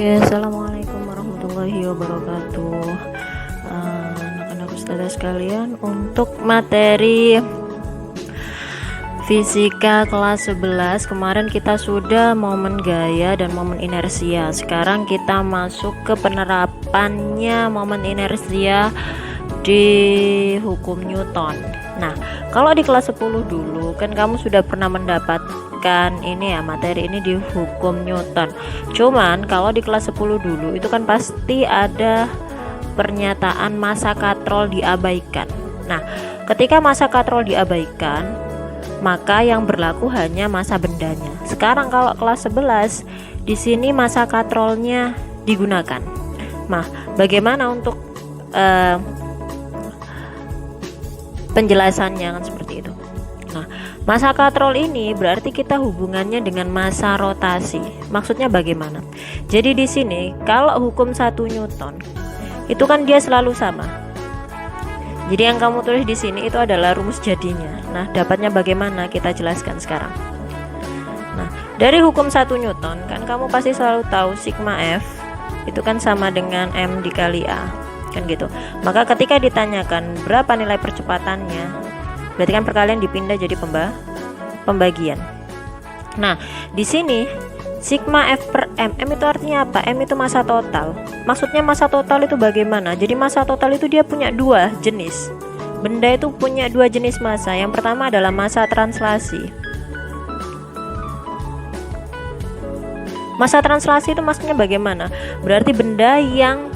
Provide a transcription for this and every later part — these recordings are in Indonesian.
Oke, assalamualaikum warahmatullahi wabarakatuh. Anak-anak ustazah sekalian, untuk materi fisika kelas 11 kemarin kita sudah momen gaya dan momen inersia. Sekarang kita masuk ke penerapannya momen inersia di hukum Newton. Nah, kalau di kelas 10 dulu kan kamu sudah pernah mendapatkan ini ya, materi ini di hukum Newton. Cuman kalau di kelas 10 dulu itu kan pasti ada pernyataan massa katrol diabaikan. Nah, ketika massa katrol diabaikan, maka yang berlaku hanya massa bendanya. Sekarang kalau kelas 11 di sini massa katrolnya digunakan. Nah, bagaimana untuk penjelasannya kan seperti itu. Nah, massa katrol ini berarti kita hubungannya dengan massa rotasi. Maksudnya bagaimana? Jadi di sini kalau hukum 1 Newton itu kan dia selalu sama. Jadi yang kamu tulis di sini itu adalah rumus jadinya. Nah, dapatnya bagaimana kita jelaskan sekarang. Nah, dari hukum 1 Newton kan kamu pasti selalu tahu sigma F itu kan sama dengan M dikali A. Kan gitu. Maka ketika ditanyakan berapa nilai percepatannya, berarti kan perkalian dipindah jadi pembagian. Nah, di sini sigma F per M, M itu artinya apa? M itu massa total. Maksudnya massa total itu bagaimana? Jadi massa total itu dia punya dua jenis. Benda itu punya dua jenis massa. Yang pertama adalah massa translasi. Massa translasi itu maksudnya bagaimana? Berarti benda yang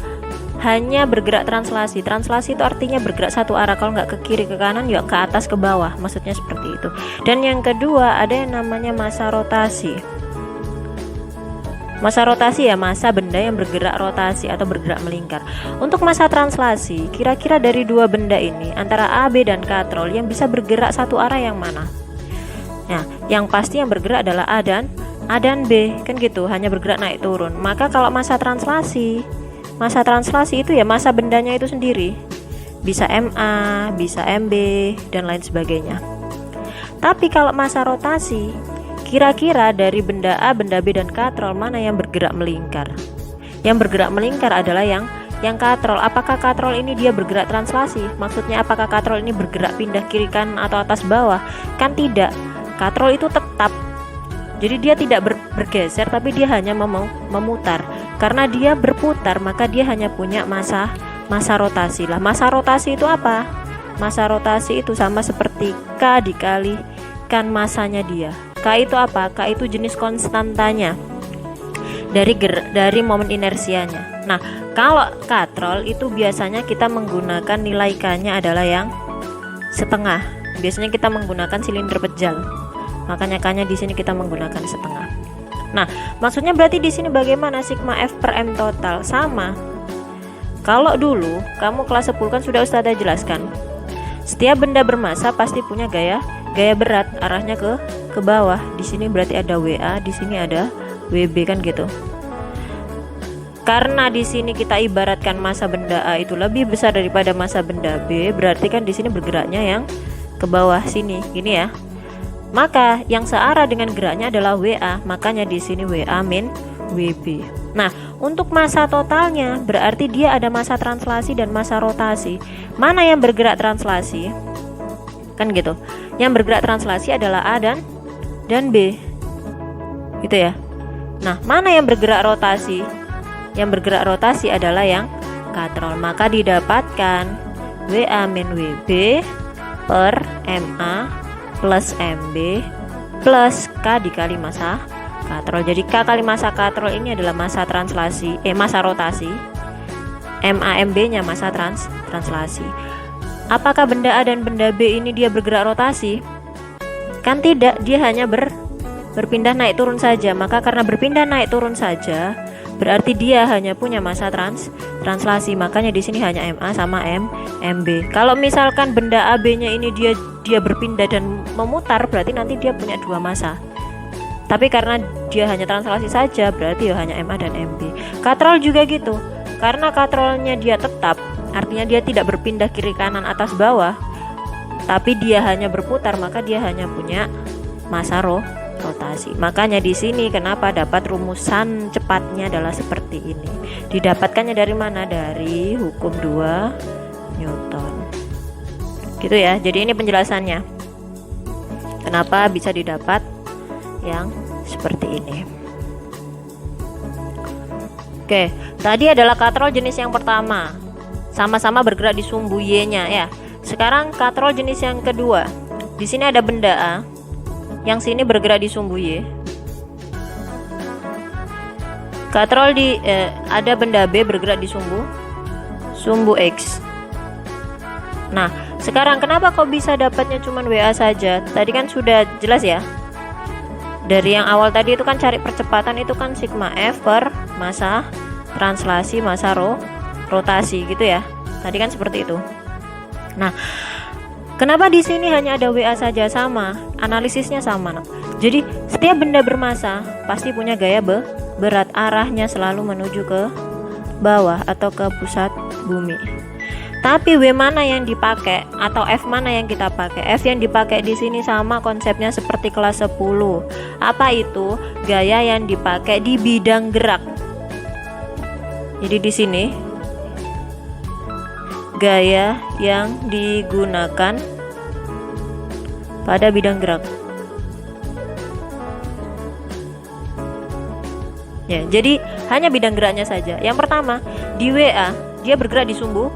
hanya bergerak translasi. Translasi itu artinya bergerak satu arah. Kalau nggak ke kiri ke kanan, ya ke atas ke bawah. Maksudnya seperti itu. Dan yang kedua ada yang namanya massa rotasi. Massa rotasi ya massa benda yang bergerak rotasi atau bergerak melingkar. Untuk massa translasi, kira-kira dari dua benda ini antara A, B dan katrol yang bisa bergerak satu arah yang mana? Nah, yang pasti yang bergerak adalah A dan B, kan gitu, hanya bergerak naik turun. Maka kalau massa translasi itu ya massa bendanya itu sendiri. Bisa MA, bisa MB dan lain sebagainya. Tapi kalau massa rotasi, kira-kira dari benda A, benda B dan katrol mana yang bergerak melingkar? Yang bergerak melingkar adalah yang katrol. Apakah katrol ini dia bergerak translasi? Maksudnya apakah katrol ini bergerak pindah kiri kanan atau atas bawah? Kan tidak. Katrol itu tetap. Jadi dia tidak bergeser, tapi dia hanya memutar. Karena dia berputar, maka dia hanya punya massa rotasi lah. Massa rotasi itu apa? Massa rotasi itu sama seperti K dikalikan massanya dia. K itu apa? K itu jenis konstantanya dari momen inersianya. Nah, kalau katrol itu biasanya kita menggunakan nilai K-nya adalah yang setengah. Biasanya kita menggunakan silinder pejal. Makanya K-nya di sini kita menggunakan setengah. Nah, maksudnya berarti di sini bagaimana sigma F per M total? Sama. Kalau dulu kamu kelas 10 kan sudah Ustazah jelaskan. Setiap benda bermassa pasti punya gaya berat, arahnya ke bawah. Di sini berarti ada WA, di sini ada WB kan gitu. Karena di sini kita ibaratkan massa benda A itu lebih besar daripada massa benda B, berarti kan di sini bergeraknya yang ke bawah sini, gini ya. Maka yang searah dengan geraknya adalah WA, makanya di sini WA min WB. Nah, untuk massa totalnya berarti dia ada massa translasi dan massa rotasi. Mana yang bergerak translasi? Kan gitu. Yang bergerak translasi adalah A dan B. Gitu ya. Nah, mana yang bergerak rotasi? Yang bergerak rotasi adalah yang katrol. Maka didapatkan WA min WB per MA plus MB plus K dikali massa katrol. Jadi K kali massa katrol ini adalah massa translasi, massa rotasi. MB nya massa translasi. Apakah benda A dan benda B ini dia bergerak rotasi? Kan tidak, dia hanya berpindah naik turun saja. Maka karena berpindah naik turun saja, berarti dia hanya punya massa translasi. Makanya di sini hanya MA sama MB. Kalau misalkan benda AB-nya ini dia berpindah dan memutar, berarti nanti dia punya dua massa. Tapi karena dia hanya translasi saja, berarti ya hanya MA dan MB. Katrol juga gitu. Karena katrolnya dia tetap, artinya dia tidak berpindah kiri kanan atas bawah, tapi dia hanya berputar, maka dia hanya punya massa rotasi. Makanya di sini kenapa dapat rumusan cepatnya adalah seperti ini. Didapatkannya dari mana? Dari hukum 2 Newton. Gitu ya. Jadi ini penjelasannya. Kenapa bisa didapat yang seperti ini. Oke, tadi adalah katrol jenis yang pertama. Sama-sama bergerak di sumbu Y-nya ya. Sekarang katrol jenis yang kedua. Di sini ada benda A, yang sini bergerak di sumbu Y. Katrol ada benda B bergerak di sumbu X. Nah, sekarang kenapa kok bisa dapatnya cuma WA saja? Tadi kan sudah jelas ya. Dari yang awal tadi itu kan cari percepatan itu kan sigma F per massa translasi massa rotasi gitu ya. Tadi kan seperti itu. Nah, kenapa di sini hanya ada WA saja? Sama, analisisnya sama. Jadi setiap benda bermassa pasti punya gaya berat, arahnya selalu menuju ke bawah atau ke pusat bumi. Tapi W mana yang dipakai atau F mana yang kita pakai? F yang dipakai di sini sama konsepnya seperti kelas 10. Apa itu? Gaya yang dipakai di bidang gerak. Jadi di sini gaya yang digunakan pada bidang gerak. Ya, jadi hanya bidang geraknya saja. Yang pertama, di WA dia bergerak di sumbu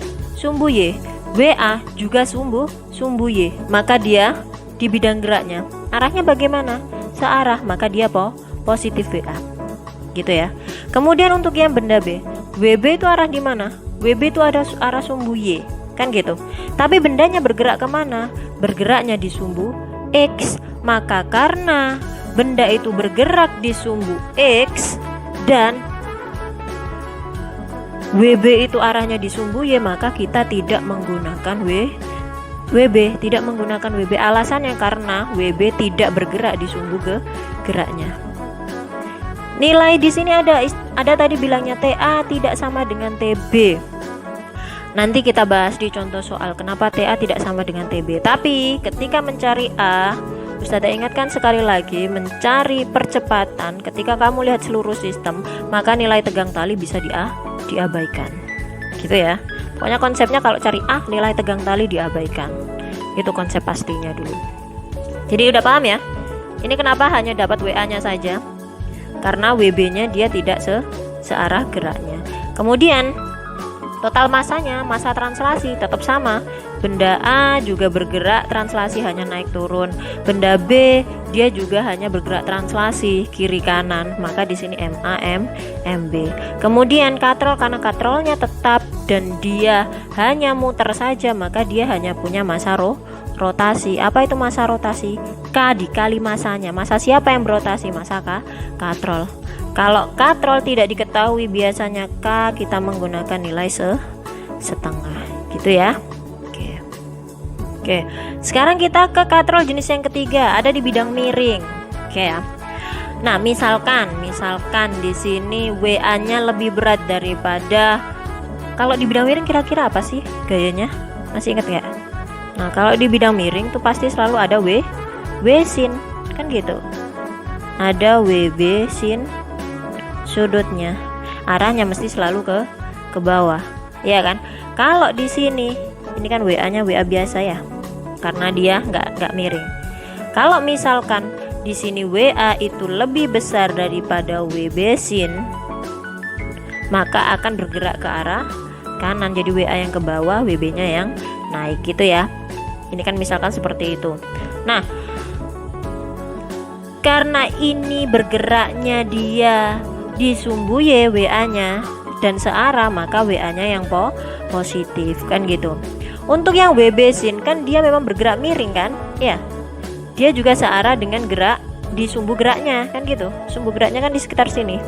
Y. WA juga sumbu Y. Maka dia di bidang geraknya. Arahnya bagaimana? Searah, maka dia positif WA. Gitu ya. Kemudian untuk yang benda B, WB itu arah di mana? WB itu ada arah sumbu Y, kan gitu. Tapi bendanya bergerak kemana? Bergeraknya di sumbu X. Maka karena benda itu bergerak di sumbu X dan WB itu arahnya di sumbu Y, maka kita tidak menggunakan WB, tidak menggunakan WB. Alasannya karena WB tidak bergerak di sumbu geraknya. Nilai di sini ada tadi bilangnya TA tidak sama dengan TB. Nanti kita bahas di contoh soal kenapa TA tidak sama dengan TB. Tapi ketika mencari A, Ustazah ingatkan sekali lagi, mencari percepatan ketika kamu lihat seluruh sistem, maka nilai tegang tali bisa diabaikan. Gitu ya. Pokoknya konsepnya kalau cari A, nilai tegang tali diabaikan. Itu konsep pastinya dulu. Jadi udah paham ya? Ini kenapa hanya dapat WA-nya saja? Karena WB-nya dia tidak searah geraknya. Kemudian total masanya, massa translasi tetap sama. Benda A juga bergerak translasi hanya naik turun. Benda B dia juga hanya bergerak translasi kiri kanan. Maka di sini MA MB. Kemudian katrol, karena katrolnya tetap dan dia hanya muter saja, maka dia hanya punya massa rotasi. Apa itu massa rotasi? K dikali massanya. Massa siapa yang berotasi? Massa katrol. Kalau katrol tidak diketahui, biasanya K kita menggunakan nilai setengah. Gitu ya. Oke, sekarang kita ke katrol jenis yang ketiga, ada di bidang miring. Oke ya. Nah, misalkan di sini WA-nya lebih berat daripada, kalau di bidang miring kira-kira apa sih gayanya? Masih ingat nggak? Nah, kalau di bidang miring tuh pasti selalu ada W sin, kan gitu. Ada WB sin sudutnya. Arahnya mesti selalu ke bawah. Ya kan? Kalau di sini ini kan WA-nya WA biasa ya, karena dia nggak miring. Kalau misalkan di sini WA itu lebih besar daripada WB sin, maka akan bergerak ke arah kanan. Jadi WA yang ke bawah, WB-nya yang naik gitu ya. Ini kan misalkan seperti itu. Nah, karena ini bergeraknya dia di sumbu Y WA-nya dan searah, maka WA-nya yang positif kan gitu. Untuk yang WB sin kan dia memang bergerak miring kan? Ya. Dia juga searah dengan gerak di sumbu geraknya kan gitu. Sumbu geraknya kan di sekitar sini.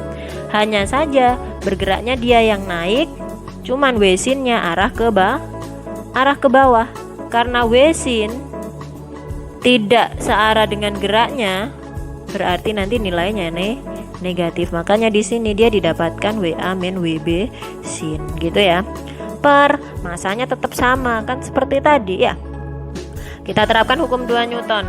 Hanya saja bergeraknya dia yang naik, cuman W sin-nya arah ke bawah. Karena W sin tidak searah dengan geraknya, berarti nanti nilainya negatif. Makanya di sini dia didapatkan WA min WB sin gitu ya. Per masanya tetap sama kan seperti tadi ya. Kita terapkan hukum 2 Newton.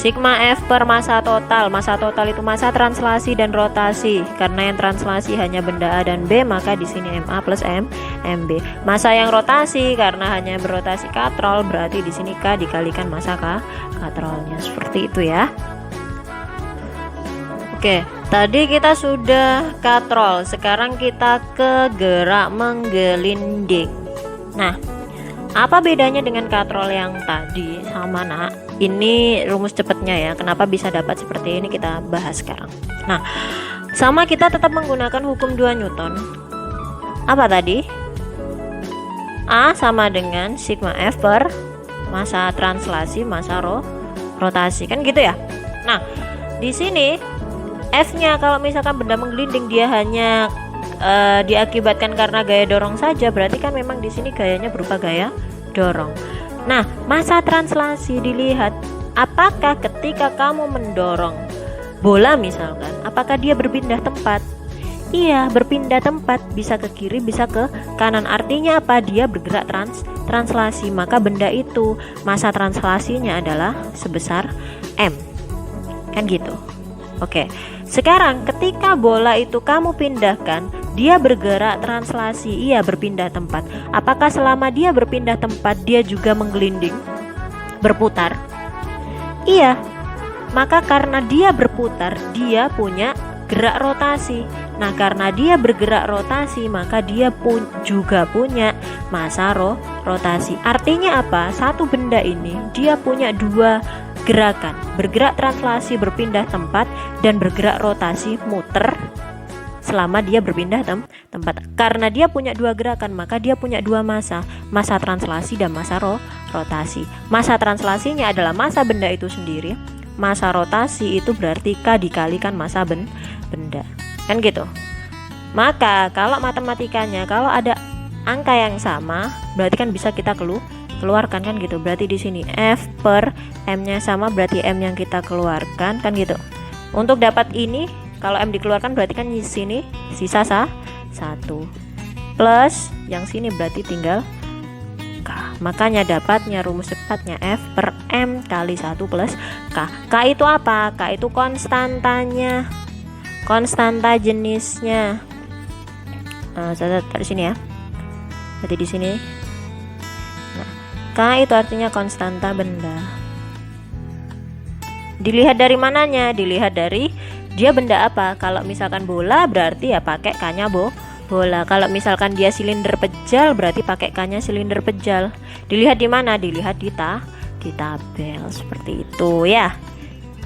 Sigma F per massa total. Massa total itu massa translasi dan rotasi. Karena yang translasi hanya benda A dan B, maka di sini MA plus MB. Massa yang rotasi karena hanya berotasi katrol, berarti di sini K dikalikan massa katrolnya. Seperti itu ya. Oke, tadi kita sudah katrol. Sekarang kita ke gerak menggelinding. Nah, apa bedanya dengan katrol yang tadi sama nak? Ini rumus cepatnya ya. Kenapa bisa dapat seperti ini kita bahas sekarang. Nah, sama kita tetap menggunakan hukum 2 Newton. Apa tadi? A sama dengan sigma F per massa translasi, massa rotasi, kan gitu ya. Nah, di sini F-nya kalau misalkan benda menggelinding dia hanya diakibatkan karena gaya dorong saja, berarti kan memang di sini gayanya berupa gaya dorong. Nah, massa translasi dilihat apakah ketika kamu mendorong bola misalkan, apakah dia berpindah tempat? Iya, berpindah tempat, bisa ke kiri, bisa ke kanan. Artinya apa? Dia bergerak translasi, maka benda itu massa translasinya adalah sebesar M. Kan gitu. Oke. Sekarang ketika bola itu kamu pindahkan, dia bergerak translasi, iya berpindah tempat. Apakah selama dia berpindah tempat dia juga menggelinding, berputar? Iya. Maka karena dia berputar, dia punya gerak rotasi. Nah, karena dia bergerak rotasi, maka dia juga punya massa rotasi. Artinya apa? Satu benda ini dia punya 2 gerakan, bergerak translasi berpindah tempat dan bergerak rotasi muter selama dia berpindah tempat. Karena dia punya 2 gerakan, maka dia punya 2 massa translasi dan massa rotasi. Massa translasinya adalah massa benda itu sendiri, massa rotasi itu berarti K dikalikan massa benda, kan gitu. Maka kalau matematikanya kalau ada angka yang sama, berarti kan bisa kita keluarkan, kan gitu. Berarti di sini F per M-nya sama, berarti M yang kita keluarkan, kan gitu. Untuk dapat ini, kalau M dikeluarkan berarti kan di sini sisa 1 plus yang sini berarti tinggal K. Makanya dapatnya rumus cepatnya F per M kali 1 plus K. K itu apa? K itu konstantanya, konstanta jenisnya. Saya taruh sini ya. Berarti di sini. K itu artinya konstanta benda. Dilihat dari mananya? Dilihat dari dia benda apa. Kalau misalkan bola berarti ya pakai K-nya bola. Kalau misalkan dia silinder pejal berarti pakai K-nya silinder pejal. Dilihat di mana? Dilihat di tabel seperti itu ya.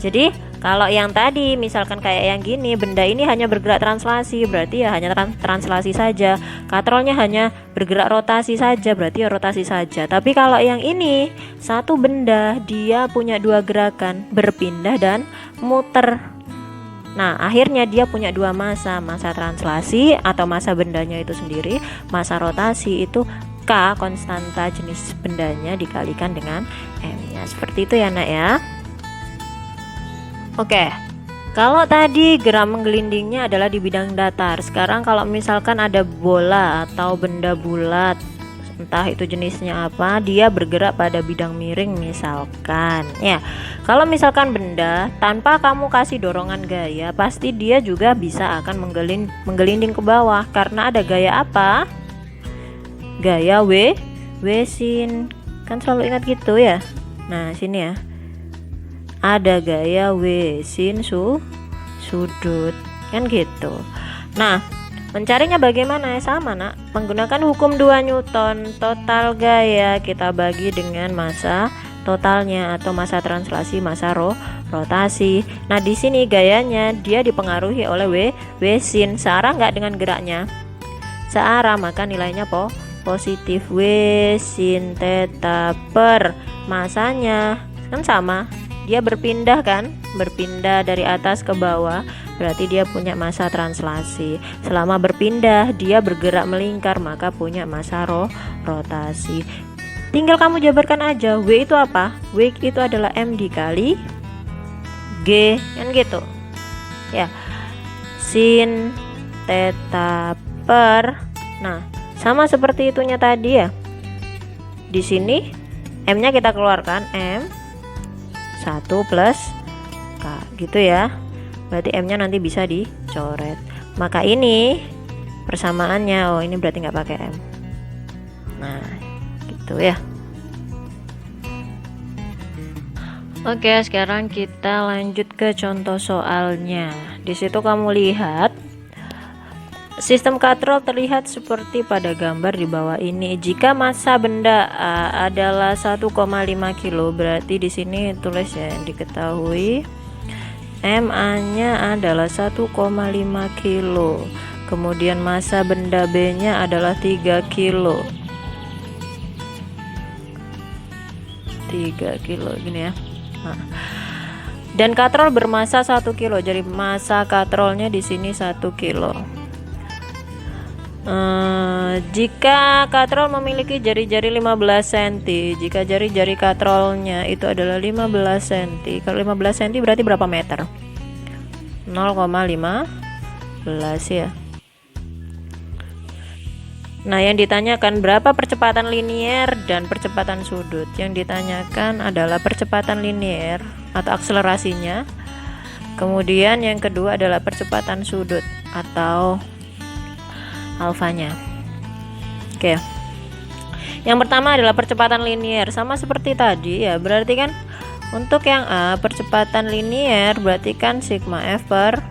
Jadi kalau yang tadi misalkan kayak yang gini, benda ini hanya bergerak translasi, berarti ya hanya translasi saja. Katrolnya hanya bergerak rotasi saja, berarti ya rotasi saja. Tapi kalau yang ini satu benda dia punya 2 gerakan, berpindah dan muter. Nah, akhirnya dia punya 2 massa translasi atau massa bendanya itu sendiri, massa rotasi itu K konstanta jenis bendanya dikalikan dengan M-nya. Seperti itu ya, Nak ya. Oke. Kalau tadi gerak menggelindingnya adalah di bidang datar. Sekarang kalau misalkan ada bola atau benda bulat, entah itu jenisnya apa, dia bergerak pada bidang miring misalkan ya. Kalau misalkan benda tanpa kamu kasih dorongan gaya, pasti dia juga bisa akan menggelinding ke bawah. Karena ada gaya apa? Gaya W sin. Kan selalu ingat gitu ya. Nah, sini ya. Ada gaya W sin sudut, kan gitu. Nah, mencarinya bagaimana? Sama, Nak. Menggunakan hukum 2 Newton, total gaya kita bagi dengan massa totalnya atau massa translasi, massa rotasi. Nah, di sini gayanya dia dipengaruhi oleh W sin. Searah nggak dengan geraknya? Searah, maka nilainya positif. W sin theta per massanya kan sama. Dia berpindah kan? Berpindah dari atas ke bawah, berarti dia punya massa translasi. Selama berpindah dia bergerak melingkar, maka punya massa rotasi. Tinggal kamu jabarkan aja. W itu apa? W itu adalah M dikali G, kan gitu ya. Sin theta per, nah sama seperti itunya tadi ya. Di sini M nya kita keluarkan, M 1 plus K gitu ya. Berarti M-nya nanti bisa dicoret. Maka ini persamaannya, oh ini berarti nggak pakai M. Nah, gitu ya. Oke, sekarang kita lanjut ke contoh soalnya. Di situ kamu lihat sistem katrol terlihat seperti pada gambar di bawah ini. Jika massa benda A adalah 1,5 kilo, berarti di sini tulis ya yang diketahui MA-nya adalah 1,5 kilo. Kemudian massa benda B-nya adalah 3 kilo. 3 kilo gini ya. Nah, dan katrol bermassa 1 kilo. Jadi massa katrolnya di sini 1 kilo. Jika katrol memiliki jari-jari 15 cm, jika jari-jari katrolnya itu adalah 15 cm, kalau 15 cm berarti berapa meter? 0,15 ya. Nah, yang ditanyakan berapa percepatan linier dan percepatan sudut. Yang ditanyakan adalah percepatan linier atau akselerasinya. Kemudian yang kedua adalah percepatan sudut atau alfanya. Oke. Yang pertama adalah percepatan linier, sama seperti tadi ya. Berarti kan untuk yang A, percepatan linier berarti kan sigma F per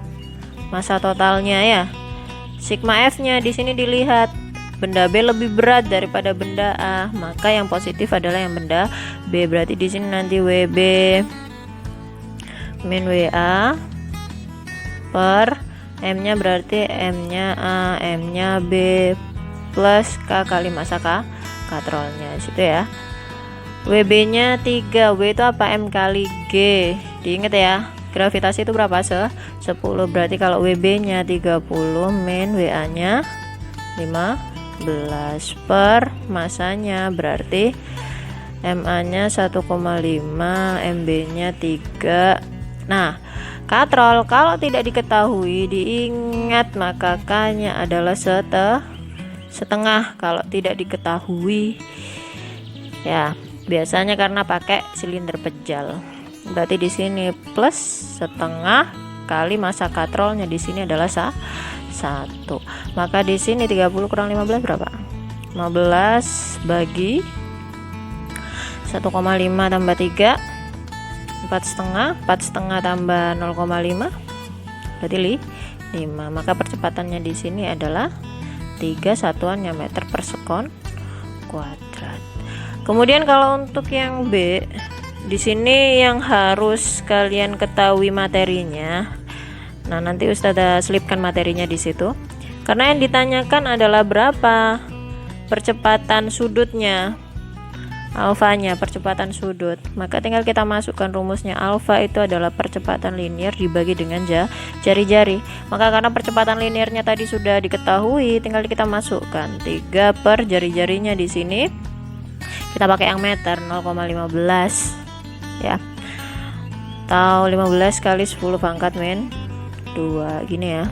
massa totalnya ya. Sigma F-nya di sini dilihat benda B lebih berat daripada benda A, maka yang positif adalah yang benda B. Berarti di sini nanti WB min WA per M-nya berarti M-nya A, M-nya B plus K kali massa katrolnya situ ya. WB-nya 3, W itu apa? M kali G. Diingat ya, gravitasi itu berapa? 10. Berarti kalau WB-nya 30 min WA-nya 15 per massanya berarti MA-nya 1,5, MB-nya 3. Nah, katrol kalau tidak diketahui diingat maka K-nya adalah setengah kalau tidak diketahui ya, biasanya karena pakai silinder pejal. Berarti di sini plus setengah kali massa katrolnya di sini adalah 1. Maka di sini 30 kurang 15 berapa? 15 bagi 1,5 tambah 3 4,5 tambah 0,5 berarti 5. Maka percepatannya di sini adalah 3 satuannya meter per sekon kuadrat. Kemudian kalau untuk yang B, di sini yang harus kalian ketahui materinya. Nah, nanti Ustazah selipkan materinya di situ. Karena yang ditanyakan adalah berapa percepatan sudutnya. Alfanya percepatan sudut, maka tinggal kita masukkan rumusnya. Alfa itu adalah percepatan linier dibagi dengan jari-jari. Maka karena percepatan liniernya tadi sudah diketahui, tinggal kita masukkan 3 per jari-jarinya di sini. Kita pakai yang meter 0,15 ya. Atau 15 kali 10 pangkat min 2 gini ya.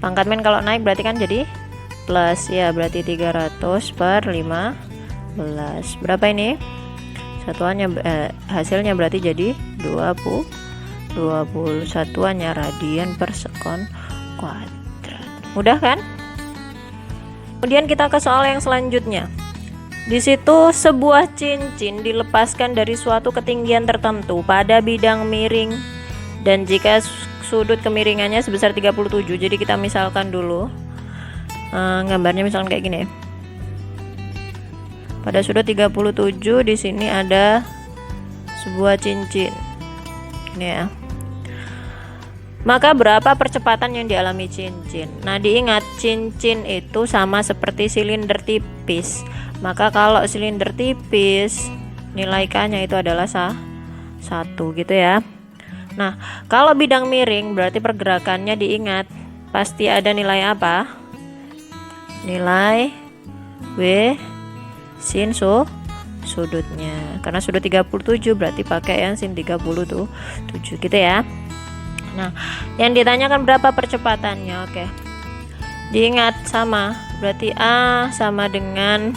Pangkat min kalau naik berarti kan jadi plus ya, berarti 300 per 15. Berapa ini satuannya? Hasilnya berarti jadi 20 satuannya radian per sekon kuadrat. Mudah kan? Kemudian kita ke soal yang selanjutnya. Di situ sebuah cincin dilepaskan dari suatu ketinggian tertentu pada bidang miring, dan jika sudut kemiringannya sebesar 37. Jadi kita misalkan dulu gambarnya misalkan kayak gini. Pada sudut 37 di sini ada sebuah cincin. Ini ya. Maka berapa percepatan yang dialami cincin? Nah, diingat cincin itu sama seperti silinder tipis. Maka kalau silinder tipis nilai K-nya itu adalah 1 gitu ya. Nah, kalau bidang miring berarti pergerakannya diingat pasti ada nilai apa? Nilai W sin sudutnya. Karena sudut 37 berarti pakai yang sin 37 gitu ya. Nah, yang ditanyakan berapa percepatannya? Oke. Diingat sama, berarti A sama dengan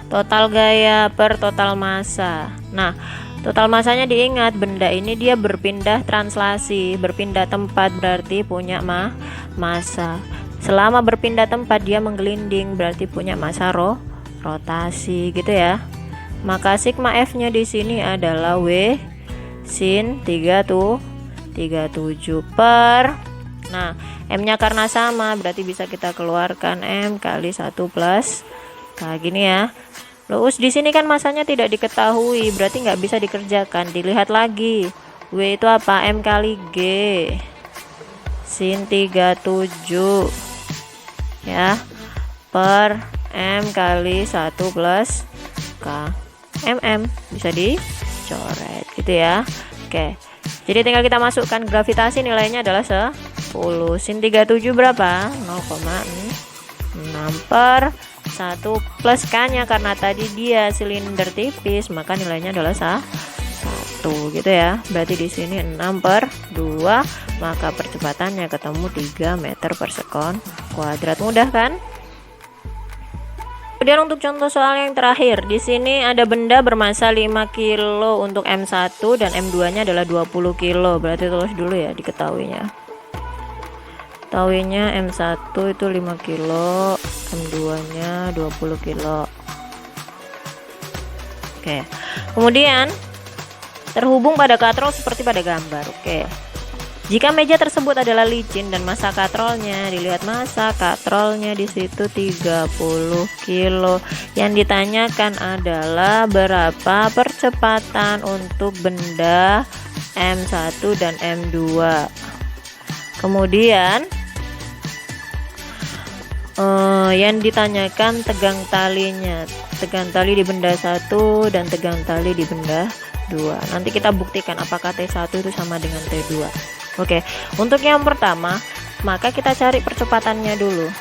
total gaya per total massa. Nah, Total masanya diingat, benda ini dia berpindah translasi, berpindah tempat berarti punya massa. Selama berpindah tempat dia menggelinding berarti punya massa rotasi gitu ya. Maka sigma F-nya di sini adalah W sin 37 per. Nah, M-nya karena sama berarti bisa kita keluarkan M kali 1 plus K gini ya. Terus di sini kan masanya tidak diketahui, berarti nggak bisa dikerjakan. Dilihat lagi, W itu apa? M kali G sin 37 ya per M kali 1 plus K. Bisa dicoret gitu ya. Oke, jadi tinggal kita masukkan gravitasi, nilainya adalah 10. Sin 37 berapa? 0,6 per 1 plus K nya karena tadi dia silinder tipis, maka nilainya adalah 1 gitu ya. Berarti di sini 6 per 2, maka percepatannya ketemu 3 meter per sekon kuadrat. Mudah kan? Kemudian untuk contoh soal yang terakhir, di sini ada benda bermassa 5 kilo untuk M1 dan M2-nya adalah 20 kilo. Berarti tulis dulu ya diketahuinya. Ketahuinya M1 itu 5 kilo, M2-nya 20 kilo. Oke. Kemudian terhubung pada katrol seperti pada gambar. Oke. Jika meja tersebut adalah licin dan massa katrolnya, dilihat massa katrolnya di situ 30 kilo. Yang ditanyakan adalah berapa percepatan untuk benda M1 dan M2. Kemudian yang ditanyakan tegang talinya, tegang tali di benda 1 dan tegang tali di benda 2. Nanti kita buktikan apakah T1 itu sama dengan T2. Oke, untuk yang pertama, maka kita cari percepatannya dulu.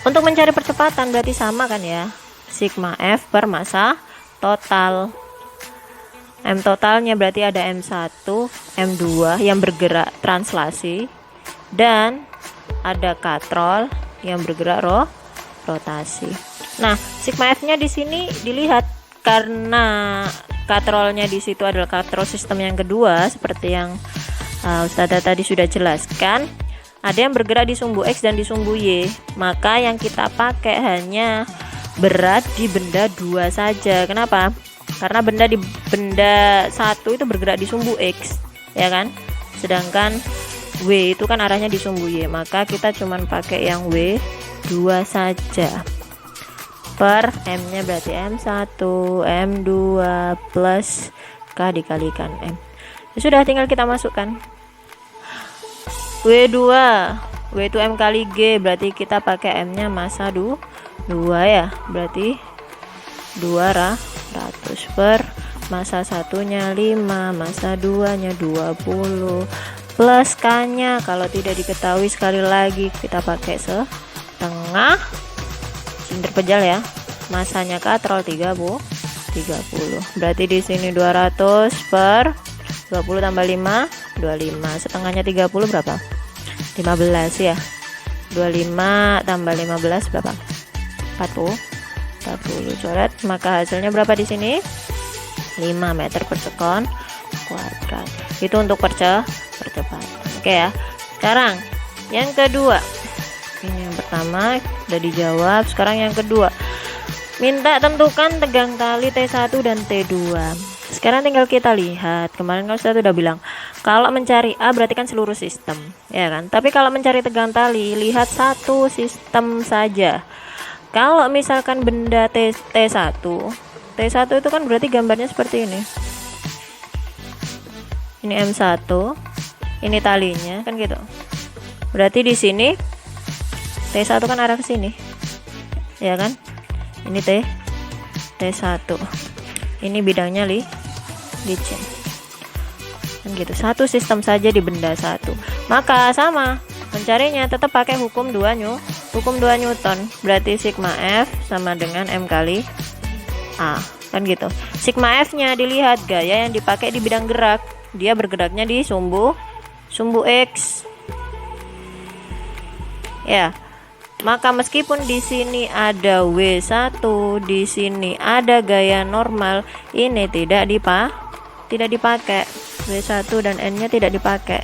Untuk mencari percepatan berarti sama kan ya, sigma F per massa total. M totalnya berarti ada M1, M2 yang bergerak translasi, dan ada katrol yang bergerak rotasi. Nah, sigma F-nya di sini dilihat karena katrolnya di situ adalah katrol sistem yang kedua seperti yang Ustazah tadi sudah jelaskan. Ada yang bergerak di sumbu X dan di sumbu Y, maka yang kita pakai hanya berat di benda 2 saja. Kenapa? Karena benda 1 itu bergerak di sumbu X, ya kan? Sedangkan W itu kan arahnya di sumbu Y, maka kita cuman pakai yang W2 saja. Per M-nya berarti M1, M2 plus K dikalikan M. Sudah, tinggal kita masukkan. W2 itu M kali G, berarti kita pakai M-nya massa 2 ya. Berarti 200 per massa 1-nya 5, massa 2-nya 20 plus K-nya kalau tidak diketahui sekali lagi kita pakai setengah silinder pejal ya. Masanya katrol 30. Berarti di sini 200 per 20 tambah 5, 25. Setengahnya 30 berapa? 15 ya. 25 tambah 15 berapa? 40 coret. Maka hasilnya berapa di sini? 5 meter per sekon kuadrat. Itu untuk percepatan. Oke ya. Sekarang yang kedua. Ini yang pertama udah dijawab. Sekarang yang kedua. Minta tentukan tegang tali T1 dan T2. Sekarang tinggal kita lihat. Kemarin kan Ustaz udah bilang kalau mencari A berarti kan seluruh sistem, ya kan? Tapi kalau mencari tegang tali, lihat satu sistem saja. Kalau misalkan benda T1 itu kan berarti gambarnya seperti ini. Ini M1, ini talinya kan gitu. Berarti di sini T1 kan arah ke sini. Ya kan? Ini T1. Ini bidangnya licin. Kan gitu. Satu sistem saja di benda 1. Maka sama, mencarinya tetap pakai hukum 2 Newton. Berarti sigma F sama dengan M kali A. Kan gitu. Sigma F-nya dilihat gaya yang dipakai di bidang gerak. Dia bergeraknya di sumbu X. Ya. Maka meskipun di sini ada W1, di sini ada gaya normal, ini tidak dipakai. W1 dan N-nya tidak dipakai.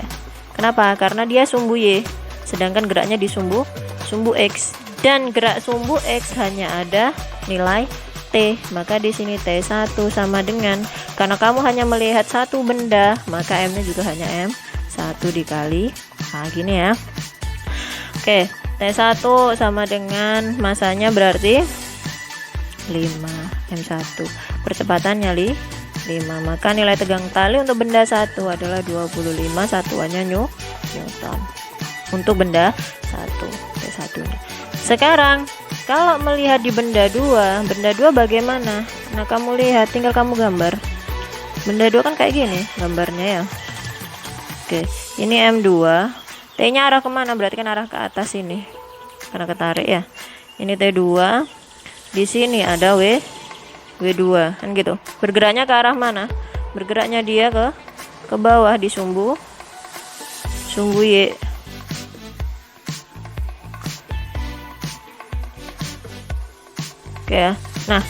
Kenapa? Karena dia sumbu Y, sedangkan geraknya di sumbu X, dan gerak sumbu X hanya ada nilai T. Maka di sini T1 sama dengan, karena kamu hanya melihat satu benda, maka M-nya juga hanya M1 dikali. Nah, gini ya. Oke. T1 sama dengan masanya berarti 5 M1, percepatannya 5, maka nilai tegang tali untuk benda 1 adalah 25, satuannya Newton untuk benda 1, T1 ini. Sekarang kalau melihat di benda 2 bagaimana? Nah, kamu lihat, tinggal kamu gambar. Benda 2 kan kayak gini gambarnya ya. Oke, ini M2, T-nya arah kemana? Berarti kan arah ke atas ini, karena ketarik ya. Ini T2, di sini ada W2, kan gitu. Bergeraknya ke arah mana? Bergeraknya dia ke bawah di sumbu Y. Oke ya. Nah,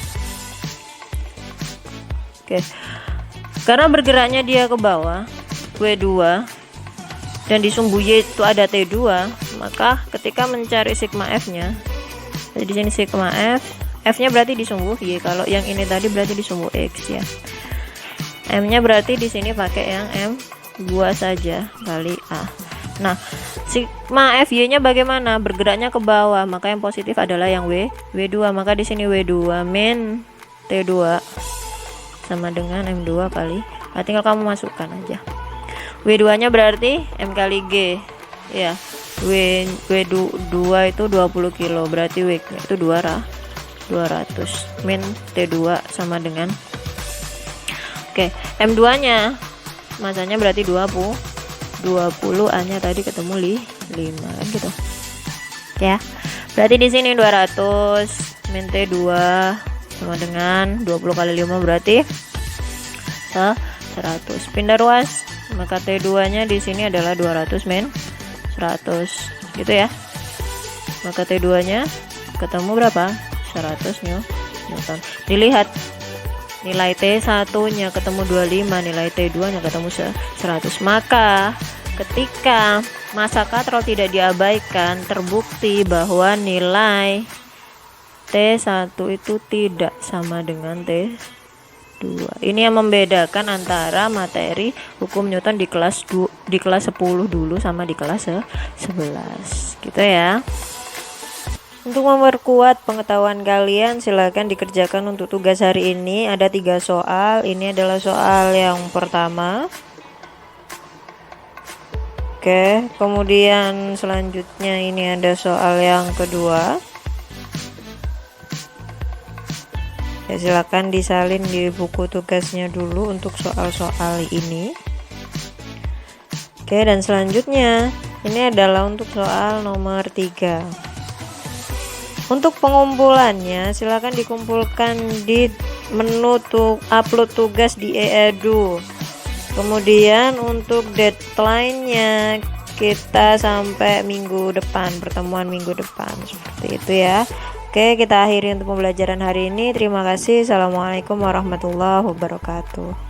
oke. Karena bergeraknya dia ke bawah, W2, dan di sumbu Y itu ada T2, maka ketika mencari sigma F-nya, jadi di sini sigma F-nya berarti di sumbu Y. Kalau yang ini tadi berarti di sumbu X ya. M-nya berarti di sini pakai yang M2 saja kali A. Nah, sigma FY-nya bagaimana? Bergeraknya ke bawah, maka yang positif adalah yang W2. Maka di sini W2 min T2 sama dengan M2 kali. Nah, tinggal kamu masukkan aja. W2 nya berarti M kali G ya. W2 itu 20 kilo, berarti W nya itu 200 min T2 sama dengan, oke, M2 nya masanya berarti 20, A nya tadi ketemu 5 kan gitu ya. Berarti di sini 200 min T2 sama dengan 20 kali 5 berarti 100. Pindah ruas, maka T2 nya di sini adalah 200 min 100 gitu ya. Maka T2 nya ketemu berapa? 100 Newton. Dilihat nilai T1 nya ketemu 25, nilai T2 nya ketemu 100. Maka ketika massa katrol tidak diabaikan, terbukti bahwa nilai T1 itu tidak sama dengan T2. Ini yang membedakan antara materi hukum Newton di kelas 10 dulu sama di kelas 11 gitu ya. Untuk memperkuat pengetahuan kalian, silakan dikerjakan untuk tugas hari ini. Ada 3 soal. Ini adalah soal yang pertama. Oke, kemudian selanjutnya ini ada soal yang kedua. Ya, silakan disalin di buku tugasnya dulu untuk soal-soal ini. Oke, dan selanjutnya ini adalah untuk soal nomor 3. Untuk pengumpulannya silakan dikumpulkan di menu upload tugas di e-edu. Kemudian untuk deadline-nya kita sampai minggu depan, pertemuan minggu depan, seperti itu ya. Oke, kita akhiri untuk pembelajaran hari ini. Terima kasih. Assalamualaikum warahmatullahi wabarakatuh.